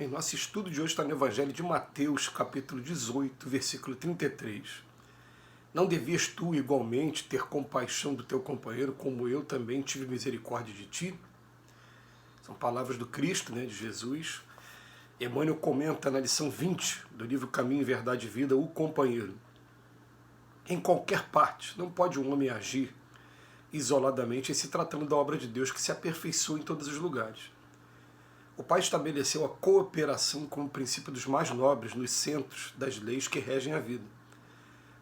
Em nosso estudo de hoje está no Evangelho de Mateus, capítulo 18, versículo 33. Não devias tu, igualmente, ter compaixão do teu companheiro, como eu também tive misericórdia de ti? São palavras do Cristo, de Jesus. Emmanuel comenta na lição 20 do livro Caminho, Verdade e Vida, o companheiro. Em qualquer parte, não pode um homem agir isoladamente, em se tratando da obra de Deus que se aperfeiçoa em todos os lugares. O Pai estabeleceu a cooperação como princípio dos mais nobres nos centros das leis que regem a vida.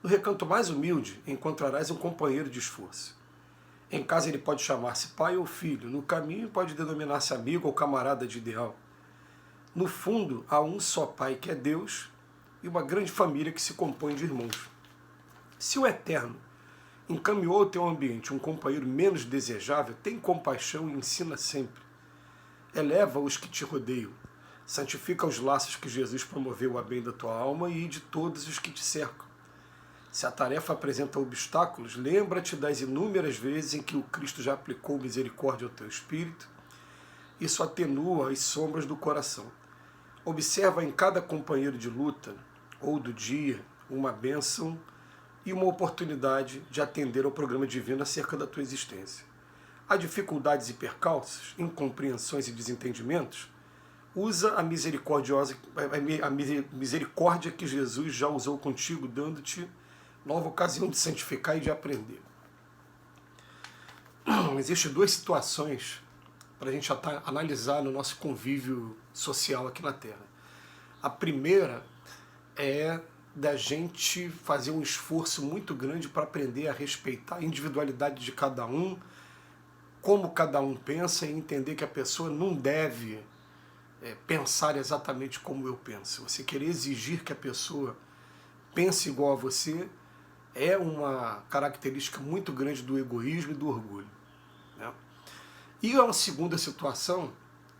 No recanto mais humilde encontrarás um companheiro de esforço. Em casa ele pode chamar-se pai ou filho, no caminho pode denominar-se amigo ou camarada de ideal. No fundo, há um só Pai que é Deus e uma grande família que se compõe de irmãos. Se o Eterno encaminhou ao teu ambiente um companheiro menos desejável, tem compaixão e ensina sempre. Eleva os que te rodeiam, santifica os laços que Jesus promoveu a bem da tua alma e de todos os que te cercam. Se a tarefa apresenta obstáculos, lembra-te das inúmeras vezes em que o Cristo já aplicou misericórdia ao teu espírito. Isso atenua as sombras do coração. Observa em cada companheiro de luta ou do dia uma bênção e uma oportunidade de atender ao programa divino acerca da tua existência. Há dificuldades e percalços, incompreensões e desentendimentos? Usa a misericórdia que Jesus já usou contigo, dando-te nova ocasião de santificar e de aprender. Existem duas situações para a gente analisar no nosso convívio social aqui na Terra. A primeira é da gente fazer um esforço muito grande para aprender a respeitar a individualidade de cada um, como cada um pensa, e entender que a pessoa não deve pensar exatamente como eu penso. Você querer exigir que a pessoa pense igual a você é uma característica muito grande do egoísmo e do orgulho. E a segunda situação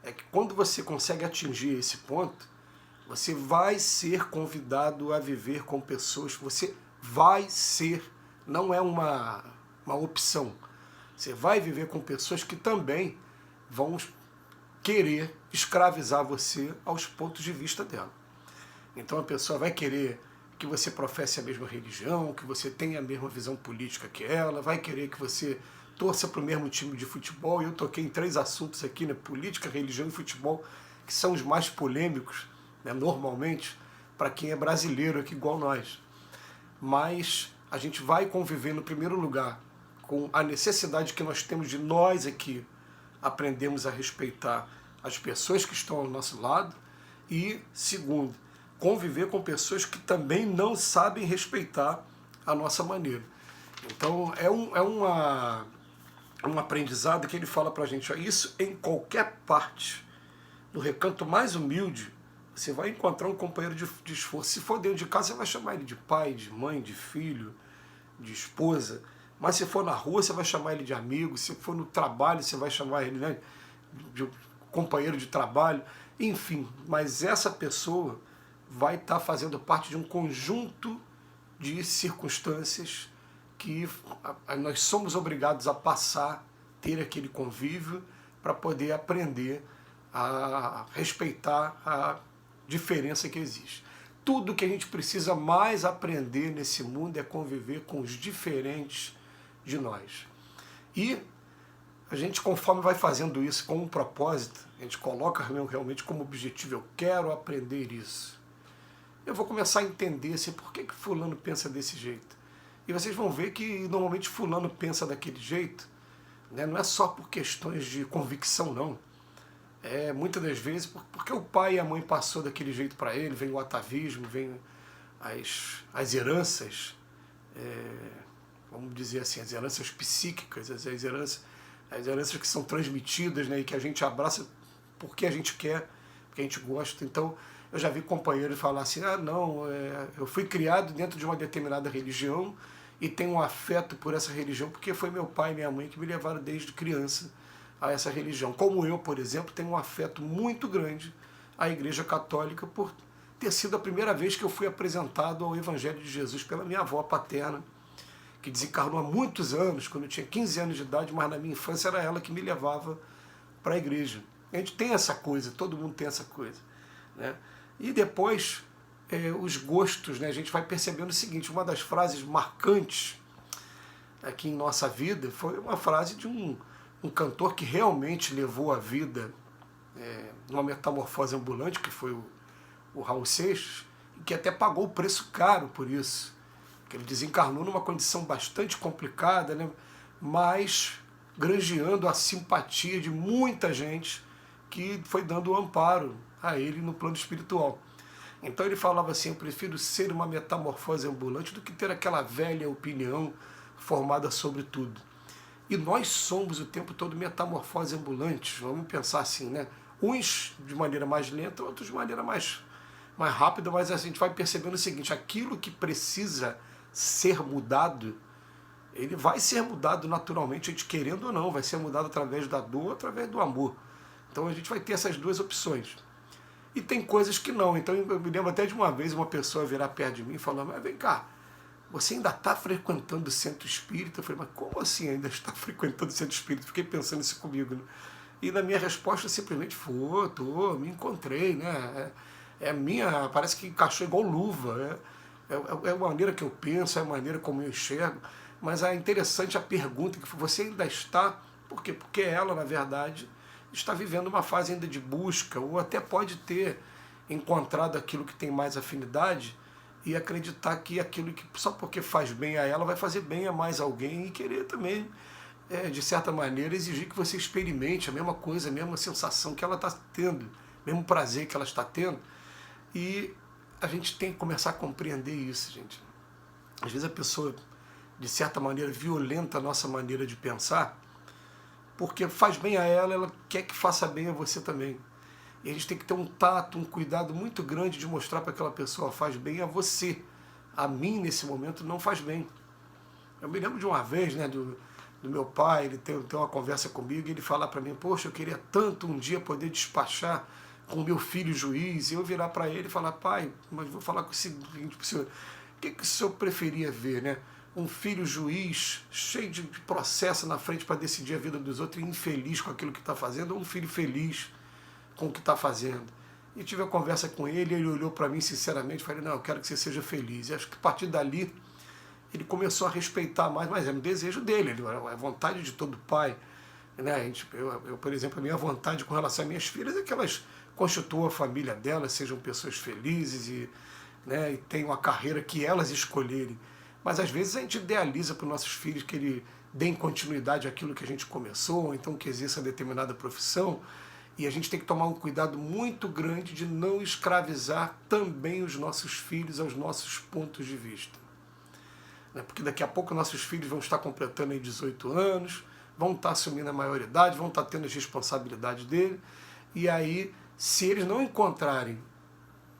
é que quando você consegue atingir esse ponto, você vai ser convidado a viver com pessoas, você vai ser, não é uma opção. Você vai viver com pessoas que também vão querer escravizar você aos pontos de vista dela. Então a pessoa vai querer que você professe a mesma religião, que você tenha a mesma visão política que ela, vai querer que você torça para o mesmo time de futebol. E eu toquei em 3 assuntos aqui, política, religião e futebol, que são os mais polêmicos, normalmente, para quem é brasileiro aqui igual nós. Mas a gente vai conviver, no primeiro lugar, com a necessidade que nós temos de nós aqui aprendermos a respeitar as pessoas que estão ao nosso lado e, segundo, conviver com pessoas que também não sabem respeitar a nossa maneira. Então é um aprendizado que ele fala para a gente, isso em qualquer parte, no recanto mais humilde, você vai encontrar um companheiro de esforço. Se for dentro de casa, você vai chamar ele de pai, de mãe, de filho, de esposa. Mas se for na rua, você vai chamar ele de amigo. Se for no trabalho, você vai chamar ele de companheiro de trabalho. Enfim, mas essa pessoa vai estar fazendo parte de um conjunto de circunstâncias que nós somos obrigados a passar, ter aquele convívio, para poder aprender a respeitar a diferença que existe. Tudo que a gente precisa mais aprender nesse mundo é conviver com os diferentes de nós. E a gente, conforme vai fazendo isso com um propósito, a gente coloca realmente como objetivo, eu quero aprender isso. Eu vou começar a entender por que fulano pensa desse jeito. E vocês vão ver que normalmente fulano pensa daquele jeito, não é só por questões de convicção, não. Muitas das vezes porque o pai e a mãe passou daquele jeito para ele, vem o atavismo, vem as heranças, vamos dizer assim, as heranças psíquicas, as heranças que são transmitidas, e que a gente abraça porque a gente quer, porque a gente gosta. Então, eu já vi companheiros falar assim, eu fui criado dentro de uma determinada religião e tenho um afeto por essa religião porque foi meu pai e minha mãe que me levaram desde criança a essa religião. Como eu, por exemplo, tenho um afeto muito grande à Igreja Católica por ter sido a primeira vez que eu fui apresentado ao Evangelho de Jesus pela minha avó paterna, que desencarnou há muitos anos, quando eu tinha 15 anos de idade, mas na minha infância era ela que me levava para a igreja. A gente tem essa coisa, todo mundo tem essa coisa. né? E depois, os gostos, né? A gente vai percebendo o seguinte, uma das frases marcantes aqui em nossa vida foi uma frase de um cantor que realmente levou a vida numa metamorfose ambulante, que foi o Raul Seixas, e que até pagou o preço caro por isso, que ele desencarnou numa condição bastante complicada, né? Mas granjeando a simpatia de muita gente que foi dando o amparo a ele no plano espiritual. Então ele falava assim, eu prefiro ser uma metamorfose ambulante do que ter aquela velha opinião formada sobre tudo. E nós somos o tempo todo metamorfose ambulantes, vamos pensar assim, né? Uns de maneira mais lenta, outros de maneira mais rápida, mas a gente vai percebendo o seguinte, aquilo que precisa ser mudado, ele vai ser mudado naturalmente, a gente querendo ou não, vai ser mudado através da dor, através do amor. Então a gente vai ter essas duas opções. E tem coisas que não. Então eu me lembro até de uma vez uma pessoa virar perto de mim e falar, mas vem cá, você ainda está frequentando o centro espírita? Eu falei, mas como assim ainda está frequentando o centro espírita? Fiquei pensando isso comigo, né? E na minha resposta simplesmente foi, me encontrei, né? Parece que encaixou igual luva. É a maneira que eu penso, é a maneira como eu enxergo. Mas é interessante a pergunta, que você ainda está, por quê? Porque ela, na verdade, está vivendo uma fase ainda de busca, ou até pode ter encontrado aquilo que tem mais afinidade e acreditar que aquilo que só porque faz bem a ela vai fazer bem a mais alguém e querer também, de certa maneira, exigir que você experimente a mesma coisa, a mesma sensação que ela está tendo, o mesmo prazer que ela está tendo. E a gente tem que começar a compreender isso, gente. Às vezes a pessoa, de certa maneira, violenta a nossa maneira de pensar, porque faz bem a ela quer que faça bem a você também. E a gente tem que ter um tato, um cuidado muito grande de mostrar para aquela pessoa, faz bem a você. A mim, nesse momento, não faz bem. Eu me lembro de uma vez, né, do meu pai, ele tem uma conversa comigo, e ele fala para mim, poxa, eu queria tanto um dia poder despachar com o meu filho juiz, e eu virar para ele e falar, pai, mas vou falar com o seguinte para o senhor, o que o senhor preferia ver, né? Um filho juiz cheio de processo na frente para decidir a vida dos outros e infeliz com aquilo que está fazendo, ou um filho feliz com o que está fazendo? E tive a conversa com ele, ele olhou para mim sinceramente e falei, não, eu quero que você seja feliz. E acho que a partir dali ele começou a respeitar mais, mas é um desejo dele, é a vontade de todo pai. Né? Eu, por exemplo, a minha vontade com relação às minhas filhas é que elas constituam a família delas, sejam pessoas felizes e, né, e tenham a carreira que elas escolherem. Mas às vezes a gente idealiza para os nossos filhos que eles deem continuidade àquilo que a gente começou, ou então que exerça determinada profissão, e a gente tem que tomar um cuidado muito grande de não escravizar também os nossos filhos aos nossos pontos de vista. Porque daqui a pouco nossos filhos vão estar completando aí 18 anos, vão estar assumindo a maioridade, vão estar tendo as responsabilidades dele, e aí, se eles não encontrarem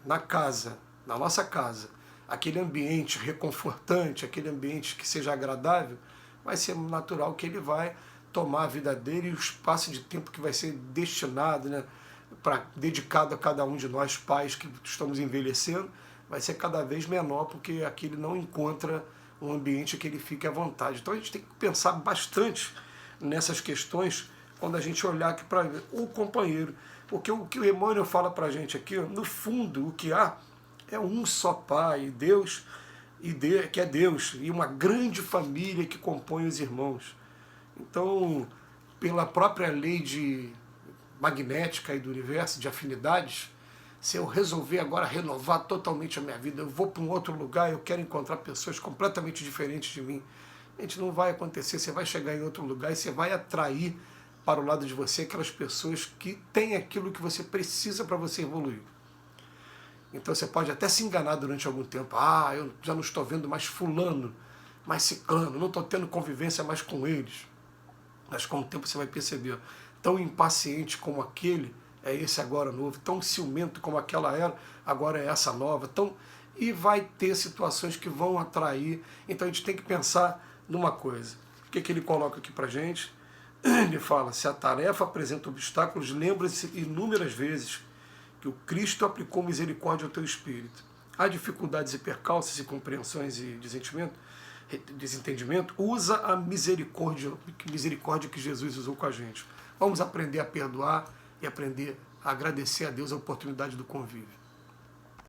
na casa, na nossa casa, aquele ambiente reconfortante, aquele ambiente que seja agradável, vai ser natural que ele vai tomar a vida dele e o espaço de tempo que vai ser destinado, né, dedicado a cada um de nós pais que estamos envelhecendo, vai ser cada vez menor, porque aquele não encontra um ambiente que ele fique à vontade. Então a gente tem que pensar bastante nessas questões quando a gente olhar aqui para o companheiro. Porque o que o Emmanuel fala para a gente aqui, no fundo, o que há é um só Pai, Deus, que é Deus, e uma grande família que compõe os irmãos. Então, pela própria lei magnética e do universo, de afinidades, se eu resolver agora renovar totalmente a minha vida, eu vou para um outro lugar, eu quero encontrar pessoas completamente diferentes de mim, gente, não vai acontecer. Você vai chegar em outro lugar e você vai atrair para o lado de você aquelas pessoas que têm aquilo que você precisa para você evoluir. Então você pode até se enganar durante algum tempo. Eu já não estou vendo mais fulano, mais ciclano, não estou tendo convivência mais com eles. Mas com o tempo você vai perceber, tão impaciente como aquele é esse agora novo, tão ciumento como aquela era, agora é essa nova. E vai ter situações que vão atrair. Então a gente tem que pensar numa coisa. O que ele coloca aqui para a gente? Ele fala, se a tarefa apresenta obstáculos, lembre-se inúmeras vezes que o Cristo aplicou misericórdia ao teu espírito. Há dificuldades e percalços e compreensões e desentendimento, usa a misericórdia que Jesus usou com a gente. Vamos aprender a perdoar e aprender agradecer a Deus a oportunidade do convívio.